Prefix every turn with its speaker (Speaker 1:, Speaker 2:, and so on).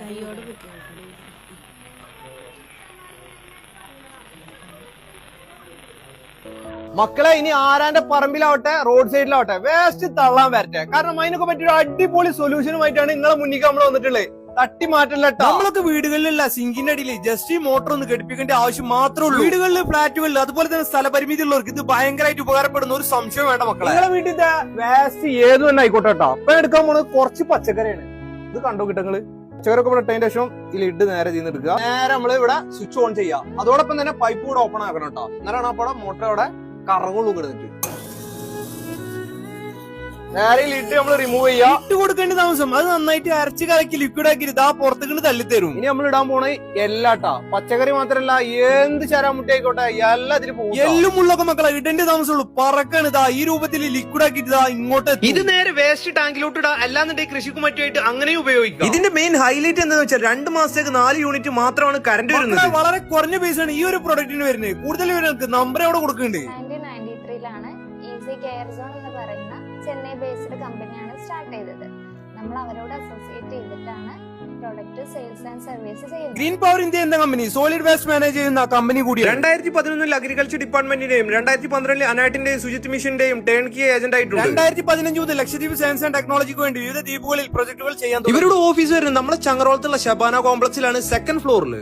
Speaker 1: കൈയോട്
Speaker 2: മക്കളെ ഇനി ആരാന്റെ പറമ്പിലാവട്ടെ റോഡ് സൈഡിലാവട്ടെ വേസ്റ്റ് തള്ളാൻ വരട്ടെ. കാരണം അതിനൊക്കെ പറ്റിയൊരു അടിപൊളി സൊല്യൂഷനുമായിട്ടാണ് നിങ്ങളെ മുന്നിൽ നമ്മൾ വന്നിട്ടുള്ളത്. തട്ടി മാറ്റല്ല. നമ്മളൊക്കെ വീടുകളിലുള്ള സിങ്കിന്റെ അടിയിൽ ജസ്റ്റ് ഈ മോട്ടർ ഒന്ന് ഘടിപ്പിക്കേണ്ട ആവശ്യം മാത്രമേ ഉള്ളൂ. വീടുകളിൽ ഫ്ലാറ്റുകളിൽ അതുപോലെ തന്നെ സ്ഥലപരിമിതി ഉള്ളവർക്ക് ഇത് ഭയങ്കരമായിട്ട് ഉപകാരപ്പെടുന്ന ഒരു സംശയം വേണ്ട മക്കളെ. നിങ്ങളെ വീട്ടിലത്തെ വേസ്റ്റ് ഏത് തന്നെ ആയിക്കോട്ടെ കേട്ടോ. അപ്പൊ എടുക്കാൻ പോണത് കുറച്ച് പച്ചക്കറിയാണ്. ഇത് കണ്ടോ കിട്ടങ്ങള് പച്ചക്കറിയൊക്കെ ഇവിടെ ഇട്ടതിന് ശേഷം ഈ ലിഡ് നേരെ ചെയ്തെടുക്കുക. നേരെ നമ്മള് ഇവിടെ സ്വിച്ച് ഓൺ ചെയ്യാം. അതോടൊപ്പം തന്നെ പൈപ്പ് കൂടെ ഓപ്പൺ ആക്കണം കേട്ടോ. എന്നാലാണ് അപ്പോൾ മോട്ടർ അവിടെ കറങ്ങുള്ളൂ കിടന്നിട്ട്. നേരെ ലിഡ് നമ്മൾ റിമൂവ് ചെയ്യാം. ഇട്ട് കൊടുക്കേണ്ട താമസം അത് നന്നായിട്ട് അരച്ച് കലക്കി ലിക്വിഡ് ആക്കി ഇതാ പുറത്തേക്ക് തള്ളി തരും. ഇനി നമ്മൾ ഇടാൻ പോണ എല്ലാട്ടാ പച്ചക്കറി മാത്രല്ല എന്ത് ചരാമുട്ടി ആയിക്കോട്ടെ എല്ലാത്തിനും പോകും. എല്ലും മുള്ളൊക്കെ മക്കളെ ഇടേണ്ട താമസമുള്ളൂ. പറക്കാണ് ഇതാ ഈ രൂപത്തിൽ ലിക്വിഡ് ആക്കിട്ട് ഇതാ ഇങ്ങോട്ട്. ഇത് നേരെ വേസ്റ്റ് ടാങ്കിലോട്ട് ഇടാം. അല്ലാന്നുണ്ടെങ്കിൽ കൃഷിക്ക് മറ്റുമായിട്ട് അങ്ങനെ ഉപയോഗിക്കാം. ഇതിന്റെ മെയിൻ ഹൈലൈറ്റ് എന്താണെന്ന് വെച്ചാൽ 2 മാസത്തേക്ക് 4 യൂണിറ്റ് മാത്രമാണ് കറണ്ട് വരുന്നത്. വളരെ കുറഞ്ഞ പൈസയാണ് ഈ ഒരു പ്രൊഡക്റ്റിന് വരുന്നത്. കൂടുതൽ വരുന്നത് നമ്പർ അവിടെ കൊടുക്കുന്നുണ്ട്.
Speaker 3: 1993 ഈസി കെയർ സോൺ എന്ന് പറയുന്ന ചെന്നൈ ബേസ്ഡ് കമ്പനിയാണ് സ്റ്റാർട്ട് ചെയ്തത്. നമ്മൾ അവരോട് അസോസിയേറ്റ് ചെയ്തിട്ടാണ് പ്രൊഡക്റ്റ് സെയിൽസ് ആൻഡ് സർവീസ് ചെയ്യുന്നത്.
Speaker 2: ഗ്രീൻ പവർ ഇന്ത്യ എന്ന കമ്പനി സോളിഡ് വേസ്റ്റ് മാനേജ് ചെയ്യുന്ന കമ്പനി കൂടിയാണ്. 2011 അഗ്രികൾച്ചർ ഡിപ്പാർട്ട്മെന്റിന്റെയും 2012 അനാട്ടിന്റെയും സുജിത് മിഷന്റെയും ടേൺ കീ ഏജന്റ് ആയിട്ടുണ്ട്. 2015 മുതൽ ലക്ഷദ്വീപ് സയൻസ് ആൻഡ് ടെക്നോളജിക്ക് വേണ്ടി വിവിധ ദ്വീപുകളിൽ പ്രൊജക്ടുകൾ ചെയ്യാൻ ഇവരുടെ ഓഫീസ് വരുന്നത് നമ്മുടെ ചങ്ങറോളത്തുള്ള ശബാന കോംപ്ലക്സിലാണ്, 2nd ഫ്ലോറിൽ.